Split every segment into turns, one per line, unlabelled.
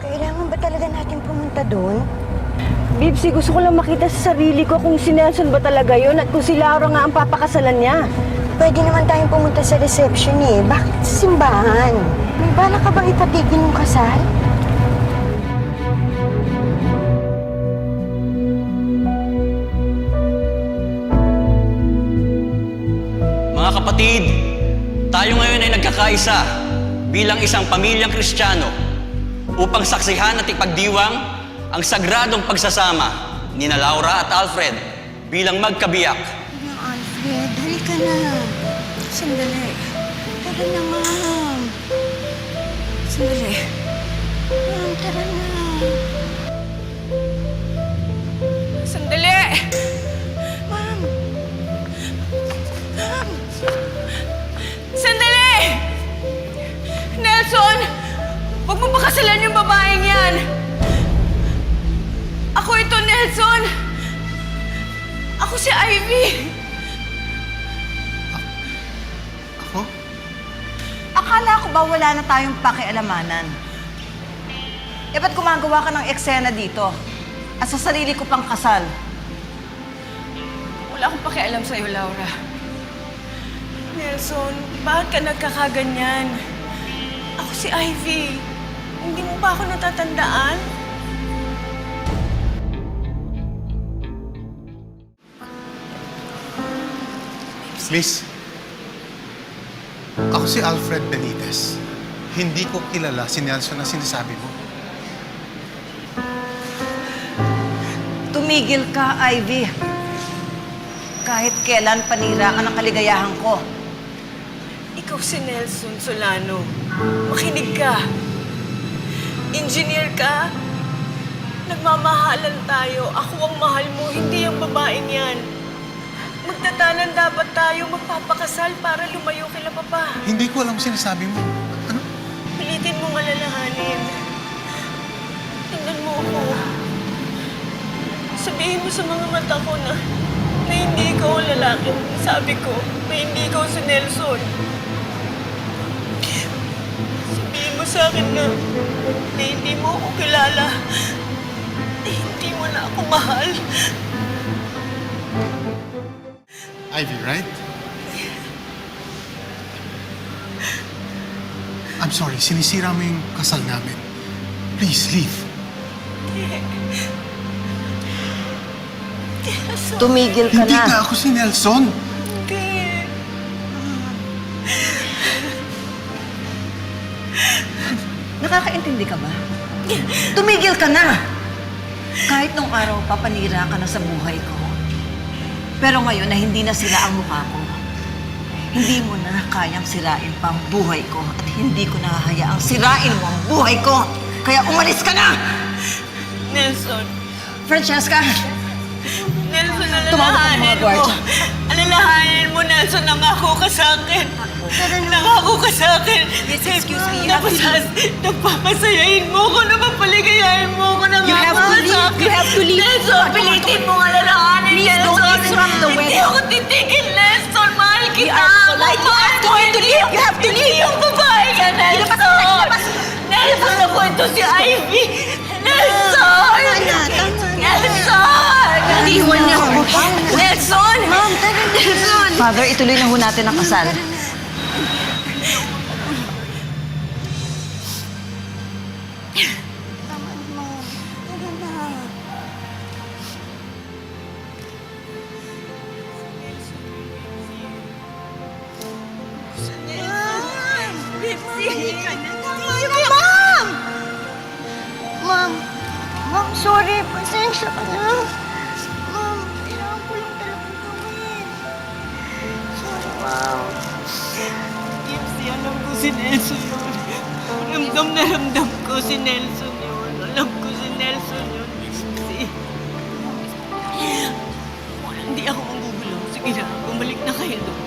Kailangan ba talaga natin pumunta doon?
Bibsy, gusto ko lang makita sa sarili ko kung si Nelson ba talaga yun at kung si Laura nga ang papakasalan niya.
Pwede naman tayong pumunta sa reception eh. Bakit sa simbahan? May bala ka bang ipatigil yung kasal?
Mga kapatid, tayo ngayon ay nagkakaisa bilang isang pamilyang Kristiyano upang saksihan at ipagdiwang ang sagradong pagsasama ni na Laura at Alfred bilang magkabiyak.
Alfred, halika na. Sandali. Tara na, ma'am. Sandali. Ma'am, tara na.
Sandali!
Ma'am. Ma'am.
Sandali! Nelson! Huwag mo pakasalan yung babaeng yan! Ako ito, Nelson! Ako si Ivy!
Ako?
Akala ko ba wala na tayong pakialamanan? Eh, ba't gumagawa ka ng eksena dito? At sa sarili ko pang kasal?
Wala akong pakialam sa'yo, Laura. Nelson, bakit ka nagkakaganyan? Ako si Ivy. Hindi mo ba ako natatandaan?
Miss, ako si Alfred Benitez. Hindi ko kilala si Nelson na sinasabi mo.
Tumigil ka, Ivy. Kahit kailan panira ka ng kaligayahan ko.
Ikaw si Nelson Solano. Makinig ka. Engineer ka. Nagmamahalan tayo. Ako ang mahal mo, hindi ang babaeng yan. Magtatanan dapat tayo magpapakasal para lumayo kila Papa.
Hindi ko alam sinasabi mo. Ano?
Pilitin mong alalahanin. Tingnan mo ako. Sabihin mo sa mga mata ko na hindi ikaw ang lalaki. Sabi ko na hindi ikaw si Nelson. Sabihin mo sa akin na hindi mo ako kilala. Na hindi mo na ako mahal.
Ivy, right? I'm sorry, sinisira mo yung kasal namin. Please, leave.
Tumigil ka
Hindi
na.
ka ako si Nelson.
Hindi.
Nakakaintindi ka ba? Tumigil ka na! Kahit nung araw pa, panira ka na sa buhay ko. Pero ngayon na hindi na sila ang mukha ko, hindi mo na kayang sirain pa ang buhay ko at hindi ko nahahayaang sirain mo ang buhay ko. Kaya umalis ka na!
Nelson.
Francesca!
Nelson,
Tumawag ka ng mga
alalahanin mo.
gwardiya.
Alalahanin mo, Nelson, nangako ka sa akin. Nangako ka sa akin.
Yes, excuse me, you
Tapos, nagpapasayahin mo ko, napapaligayahin mo ko, nangako
have to
ka
leave.
sa akin.
You have to leave.
Nelson, pilitin mo ang alalahanin,
Please
Nelson.
don't interrupt the wedding.
Hindi ako titigil, Nelson. Mahal kita.
are polite. You have to
Mahal ko,
leave. You have to
hindi
leave.
yung babae ka,
Ilabas
Nelson.
mo, ilabas.
Nelson, ako ito si Ivy. Nelson! Nelson!
Iwan niya ako.
Nelson!
Ma'am, tara na.
Nelson!
Father, ituloy na ho natin ang kasal.
Tama na, ma'am. Tara na. Ma'am! Ma'am, sorry. Pasensya ka na. Ma'am, kailangan ko lang talagang gawin. Sorry, ma'am.
Gypsy, alam ko si Nelson yun. Ramdam na ramdam ko si Nelson yun. Alam ko si Nelson yun, Gypsy. Hindi ako manggugulong. Sige na, bumalik na kayo doon.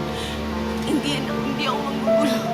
Hindi ako manggugulong.